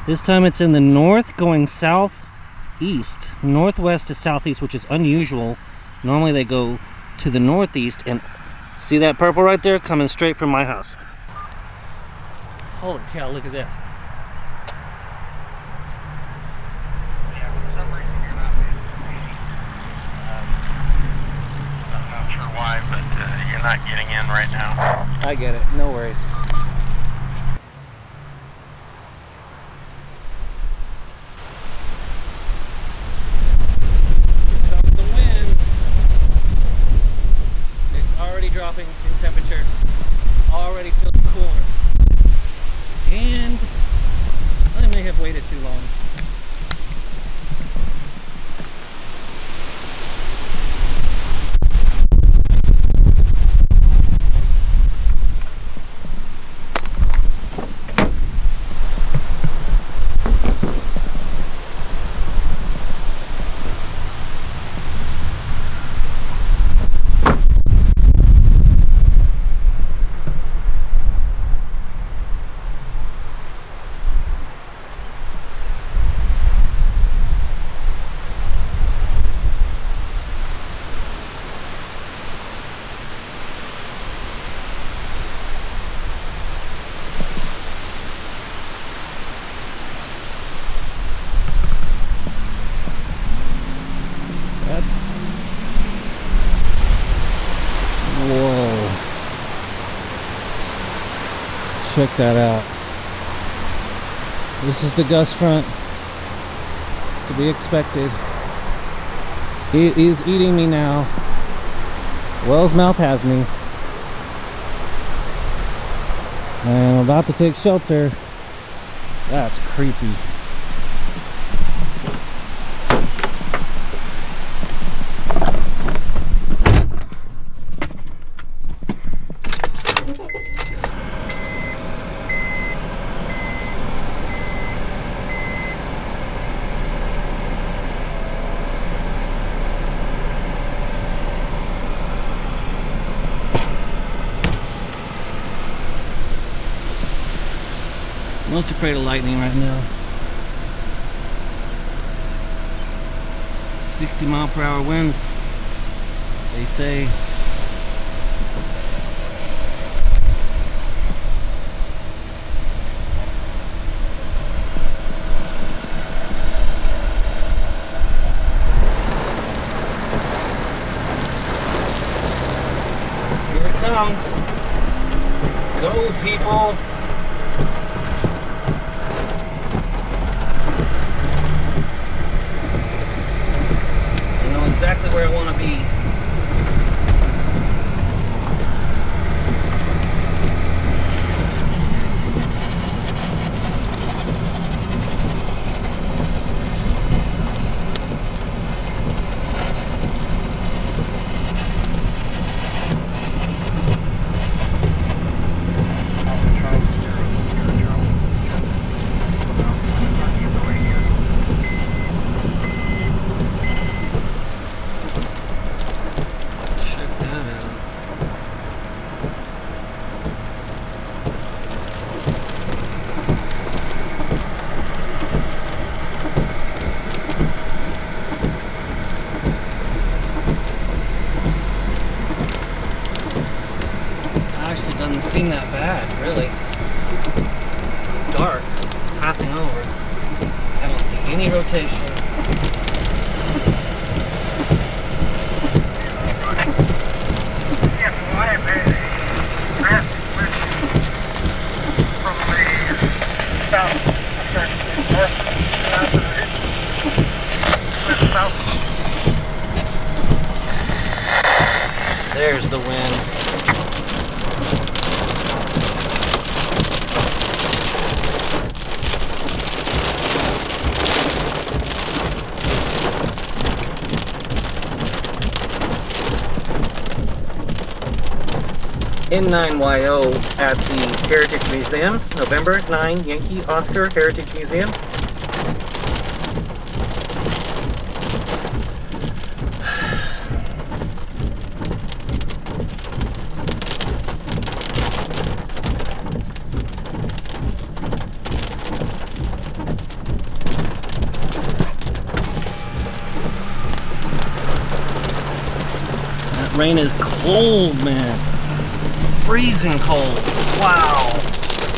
This time it's in the north going southeast. Northwest to southeast, which is unusual. Normally they go to the northeast, and see that purple right there? Coming straight from my house. Holy cow, look at that. Yeah, for some reason you're not I'm not sure why, but you're not getting in right now. I get it, no worries. Dropping in temperature, already feels cooler, and I may have waited too long. Whoa. Check that out. This is the gust front. To be expected. It is eating me now. Whale's mouth has me. I'm about to take shelter. That's creepy. Most afraid of lightning right now. 60-mile-per-hour winds, they say. Here it comes. Go, people. Exactly where I want to be. Doesn't seem that bad, really. It's dark. It's passing over. I don't see any rotation. Yes, well, I have a drastic switch from the south, north, There's the winds. N9YO at the Heritage Museum, November 9, Yankee Oscar Heritage Museum. Rain is cold, man. It's freezing cold. Wow.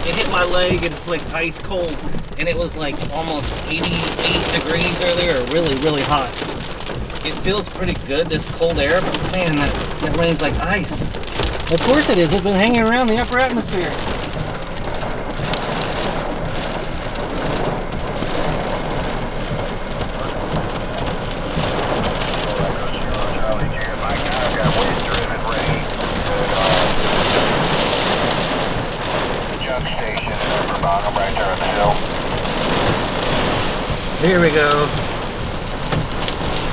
It hit my leg, it's like ice cold. And it was like almost 88 degrees earlier, really, really hot. It feels pretty good, this cold air, but man, that rain's like ice. Of course it is, it's been hanging around the upper atmosphere. Here we go.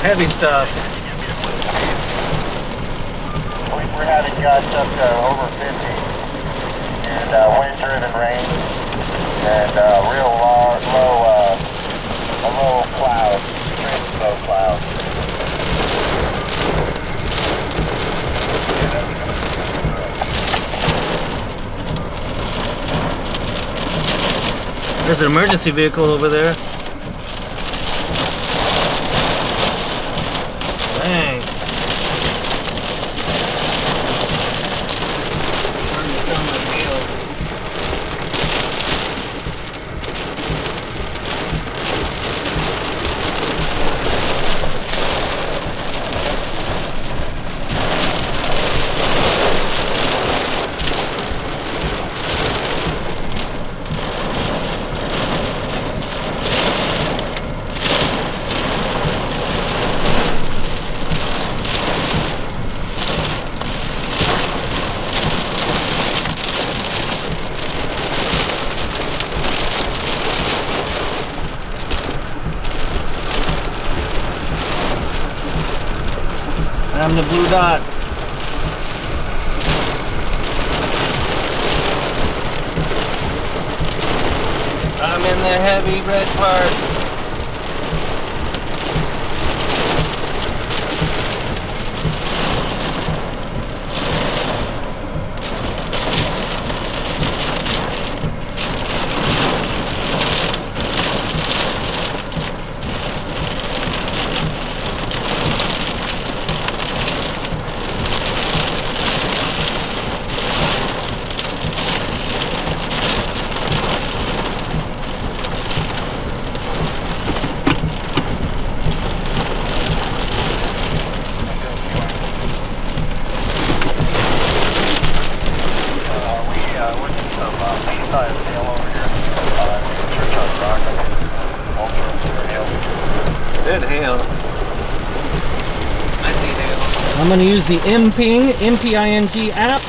Heavy stuff. We're having gusts up to over 50 and wind-driven rain and real low cloud, extremely low cloud. There's an emergency vehicle over there. Dang. Starting to sound like hail. I'm the blue dot. I'm in the heavy red part. Said hail. I see hail. I'm going to use the MPING app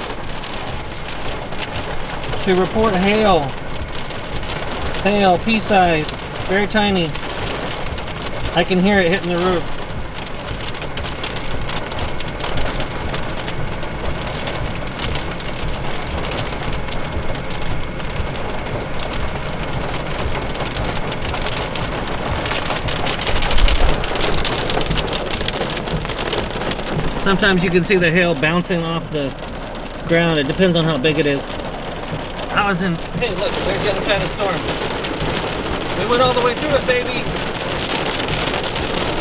to report hail. Hail, pea size, very tiny. I can hear it hitting the roof. Sometimes you can see the hail bouncing off the ground. It depends on how big it is. I was in, hey look, there's the other side of the storm. We went all the way through it, baby.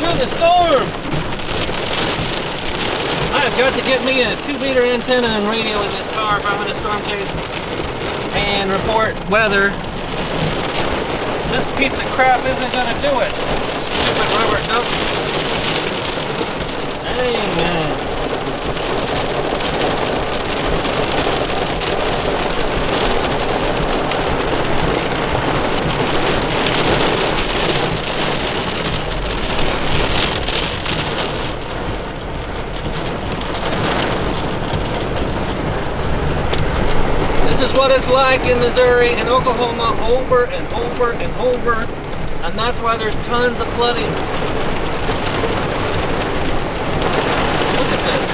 Through the storm. I've got to get me a 2-meter antenna and radio in this car if I'm in a storm chase and report weather. This piece of crap isn't gonna do it. Stupid rubber duck. Amen. This is what it's like in Missouri and Oklahoma over and over and over, and that's why there's tons of flooding. Look at this.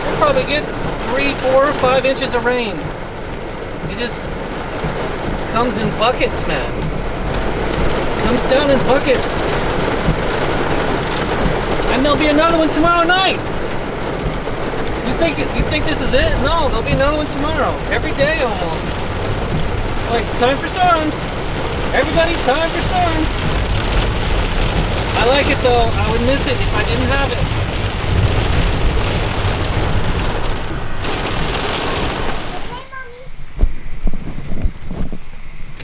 We'll probably get 3, 4, 5 inches of rain. It just comes in buckets, man. It comes down in buckets. And there'll be another one tomorrow night. You think this is it? No, there'll be another one tomorrow. Every day almost. It's like time for storms. Everybody, time for storms. I like it though. I would miss it if I didn't have it.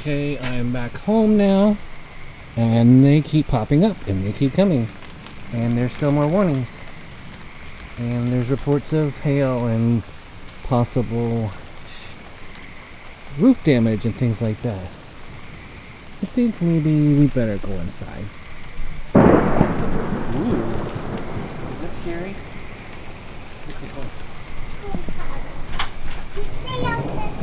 Okay, I'm back home now, and they keep popping up, and they keep coming, and there's still more warnings, and there's reports of hail and possible roof damage and things like that. I think maybe we better go inside. Ooh, is that scary? Stay outside.